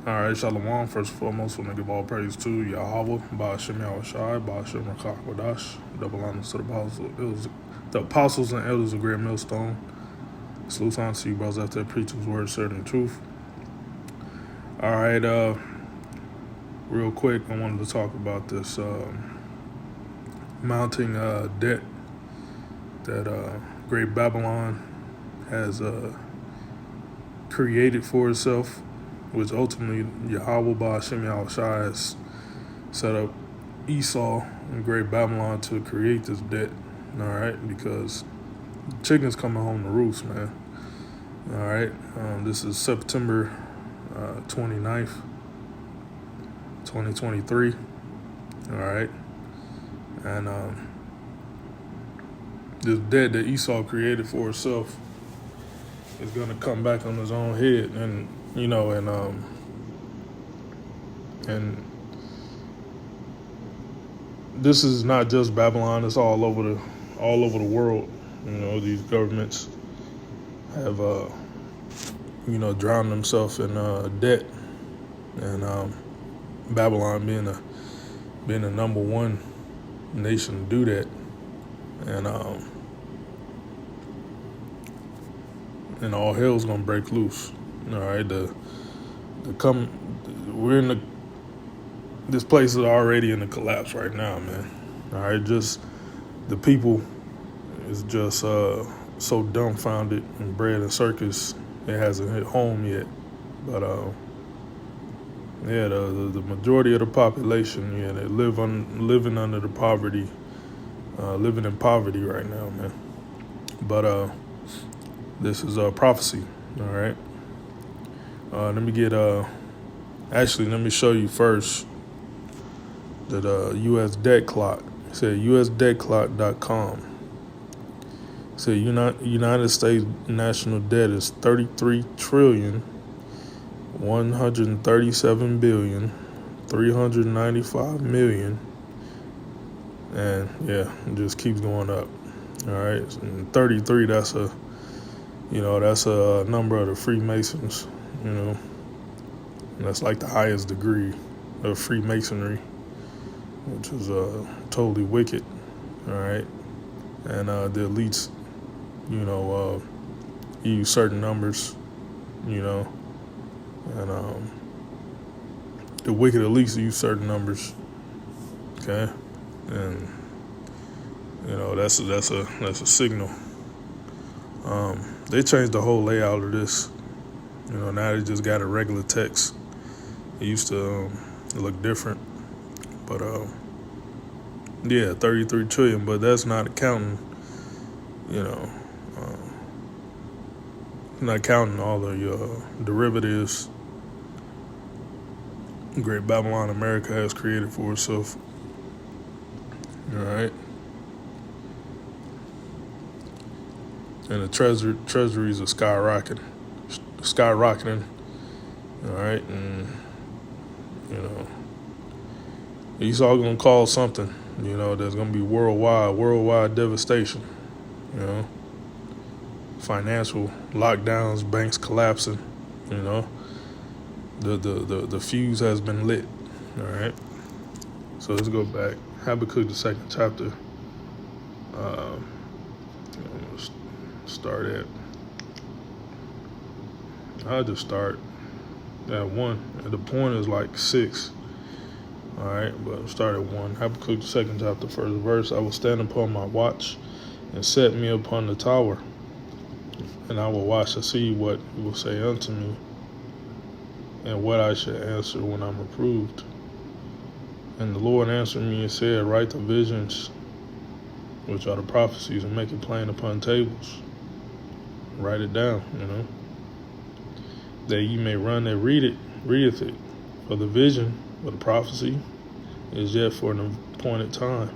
All right, Shalom. First and foremost, we're going to give all praise to Yahweh, Ba'ashem Yahushai, Ba'ashem Rakach Wadash, double honors to the apostles and elders of Great Millstone. Salute on to you, brothers out there preaching his word, certain truth. All right, real quick, I wanted to talk about this mounting debt that Great Babylon has created for itself, which ultimately Yahweh Ba'ashem Yahushai has set up Esau and Great Babylon to create this debt, all right, because chicken's coming home to roost, man. All right, this is September 29th, 2023, all right, and this debt that Esau created for itself is going to come back on his own head, and and this is not just Babylon; it's all over the world. These governments have drowned themselves in debt, and Babylon being the number one nation to do that, and all hell's gonna break loose. All right, this place is already in the collapse right now, man. All right, just the people is just so dumbfounded and bred in circus, it hasn't hit home yet. But the majority of the population, they living under the poverty, living in poverty right now, man. But this is a prophecy, all right. Let me show you first that U.S. debt clock. It said USDebtClock.com. It said United States national debt is $33,137,395,000,000, and it just keeps going up. All right, and 33. That's a number of the Freemasons. And that's like the highest degree of Freemasonry, which is totally wicked. All right, and the elites, use certain numbers, and the wicked elites use certain numbers. Okay, and that's a signal. They changed the whole layout of this. Now they just got a regular text. It used to look different, but 33 trillion. But that's not counting, not counting all the derivatives Great Babylon America has created for itself. All right, and the treasuries are skyrocketing. All right, and it's all gonna cause something. There's gonna be worldwide devastation. Financial lockdowns, banks collapsing. The fuse has been lit. All right, so let's go back. Habakkuk, the second chapter. I'm gonna start at. I'll just start at 1. And the point is like 6. All right, but start at 1. Habakkuk, the second chapter, first verse. I will stand upon my watch and set me upon the tower, and I will watch to see what he will say unto me, and what I shall answer when I'm reproved. And the Lord answered me and said, write the visions, which are the prophecies, and make it plain upon tables. Write it down, that ye may run that readeth it. For the vision or the prophecy is yet for an appointed time,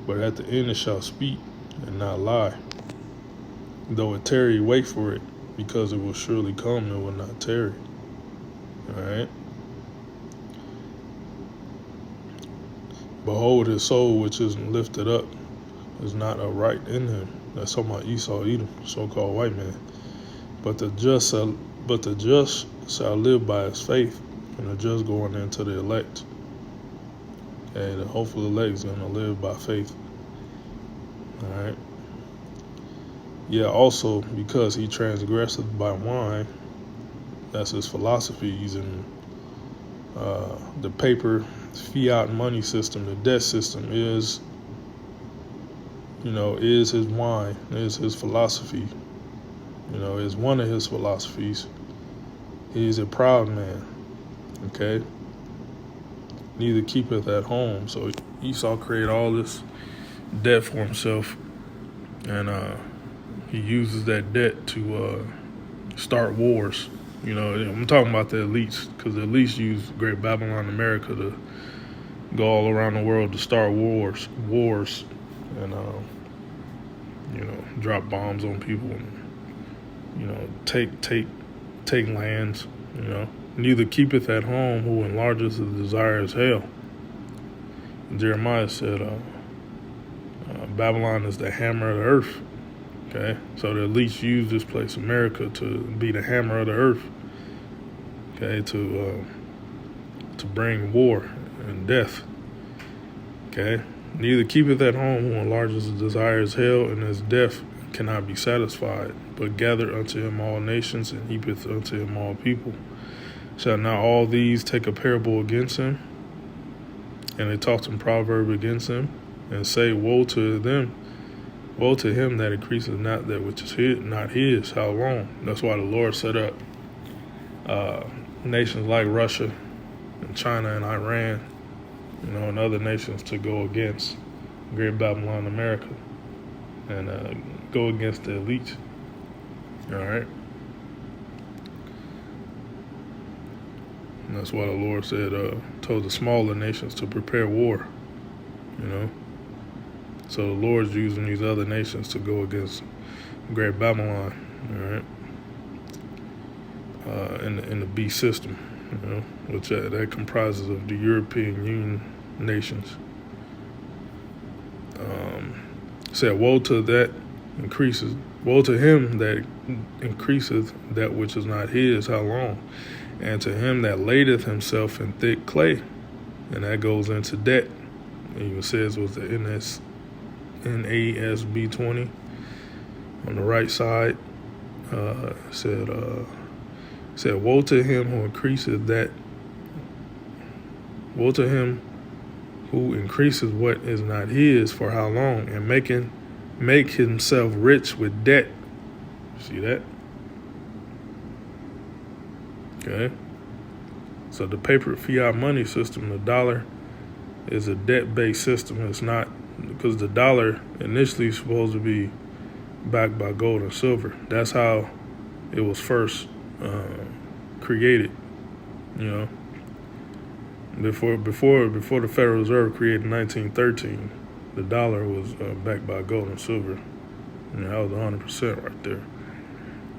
but at the end it shall speak and not lie. Though it tarry, wait for it, because it will surely come and will not tarry. All right. Behold, his soul which is lifted up is not upright in him. That's talking about Esau, Edom, so-called white man. But the just shall live by his faith. and the just going into the elect. Okay, the hopeful elect is going to live by faith. All right. Yeah, also because he transgressed by wine, that's his philosophies, and the paper fiat money system, the debt system is his wine, is his philosophy, is one of his philosophies. He's a proud man, okay? Neither keepeth at home. So Esau created all this debt for himself, and he uses that debt to start wars. I'm talking about the elites, because the elites use Great Babylon America to go all around the world to start wars, and drop bombs on people, and take lands. Neither keepeth at home who enlarges the desires hell. Jeremiah said, Babylon is the hammer of the earth. Okay, so the elites use this place, America, to be the hammer of the earth. Okay, to bring war and death. Okay, neither keepeth at home who enlarges the desires hell, and his death cannot be satisfied, but gather unto him all nations, and heapeth unto him all people. Shall not all these take a parable against him? And they talked in proverb against him, and say, woe to them, woe to him that increaseth not that which is not his. How long? That's why the Lord set up nations like Russia and China and Iran, and other nations to go against Great Babylon America and go against the elite. All right. And that's why the Lord said, told the smaller nations to prepare war, So the Lord's using these other nations to go against Great Babylon, all right? In the beast system, which that comprises of the European Union nations. Said, woe to that increases, woe to him that increaseth that which is not his. How long? And to him that ladeth himself in thick clay. And that goes into debt. It even says was the NASB 20 on the right side. Said, woe to him who increaseth that. Woe to him who increases what is not his. For how long? And make himself rich with debt. See that? Okay, so the paper fiat money system, the dollar, is a debt-based system. It's not, because the dollar initially is supposed to be backed by gold and silver. That's how it was first created. Before the Federal Reserve created in 1913, the dollar was backed by gold and silver. That was 100% right there.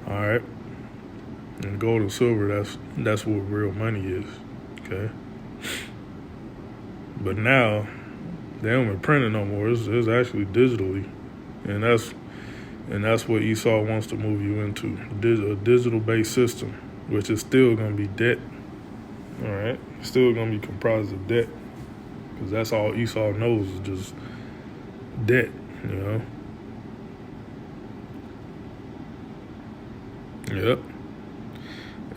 All right. And gold and silver, that's what real money is, okay? But now, they don't be printing no more. It's actually digitally, and that's what Esau wants to move you into, a digital-based system, which is still going to be debt, all right? Still going to be comprised of debt, because that's all Esau knows is just debt, Yep.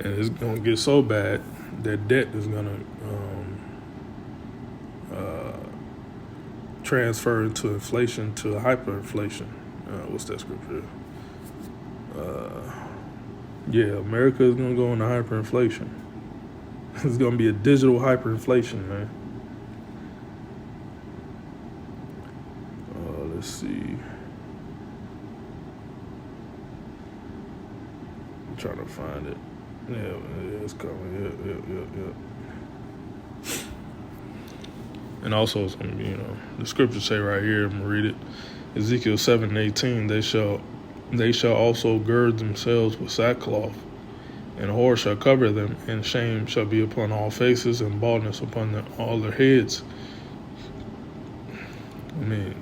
And it's going to get so bad that debt is going to transfer into inflation to hyperinflation. What's that scripture? America is going to go into hyperinflation. It's going to be a digital hyperinflation, man. Let's see. I'm trying to find it. Yeah, it's coming. Yep. And also, it's going to be, the scriptures say right here, I'm going to read it. Ezekiel 7:18, they shall also gird themselves with sackcloth, and horror shall cover them, and shame shall be upon all faces, and baldness upon all their heads. This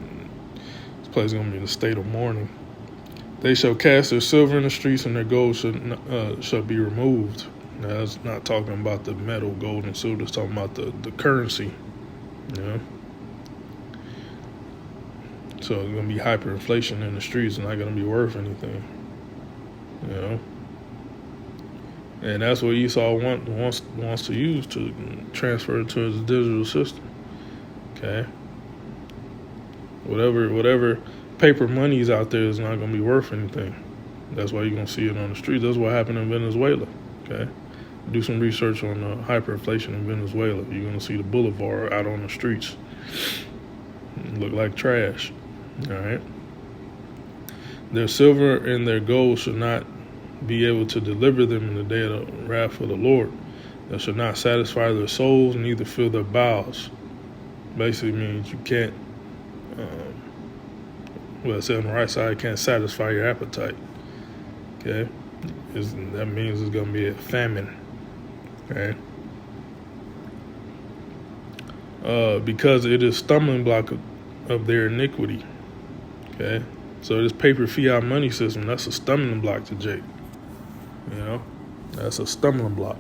place is going to be in a state of mourning. They shall cast their silver in the streets, and their gold shall be removed. Now, it's not talking about the metal, gold, and silver. It's talking about the currency, you know. So it's going to be hyperinflation in the streets. It's not going to be worth anything, you know. And that's what Esau wants to use to transfer it to his digital system. Okay. Whatever paper money is out there is not going to be worth anything. That's why you're going to see it on the streets. That's what happened in Venezuela. Okay. Do some research on hyperinflation in Venezuela. You're going to see the boulevard out on the streets. Look like trash. All right. Their silver and their gold should not be able to deliver them in the day of the wrath of the Lord. That should not satisfy their souls, neither fill their bowels. Basically means you can't, well, it said on the right side, can't satisfy your appetite. Okay? That means it's going to be a famine. Okay? Because it is stumbling block of their iniquity. Okay? So this paper fiat money system, that's a stumbling block to Jake. You know? That's a stumbling block.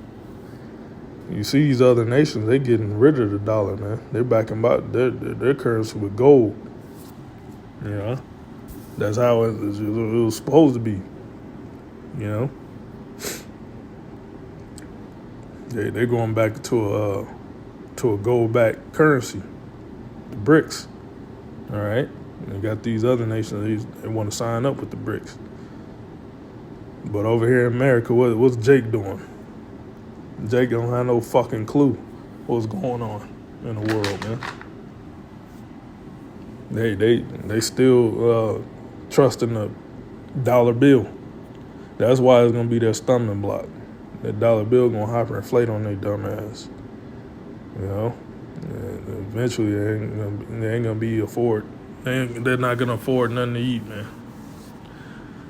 You see these other nations, they getting rid of the dollar, man. They're backing about their currency with gold. You know? That's how it was supposed to be. You know? They're going back to a gold-backed currency, the BRICS. All right? And they got these other nations, they want to sign up with the BRICS. But over here in America, what's Jake doing? Jake don't have no fucking clue what's going on in the world, man. They still trust in the dollar bill. That's why it's gonna be their stumbling block. That dollar bill gonna hyperinflate on their dumb ass. You know, and eventually they ain't gonna be afford. They're not gonna afford nothing to eat, man.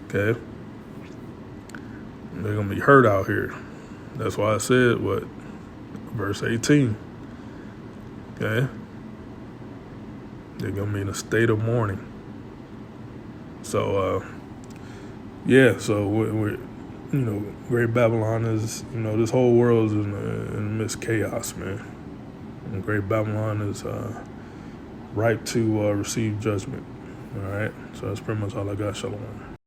Okay, they're gonna be hurt out here. That's why I said verse 18. Okay, they're gonna be in a state of mourning. So yeah, so we're Great Babylon is, this whole world is in the midst of chaos, man. And Great Babylon is ripe to receive judgment. All right, so that's pretty much all I got. Shalom.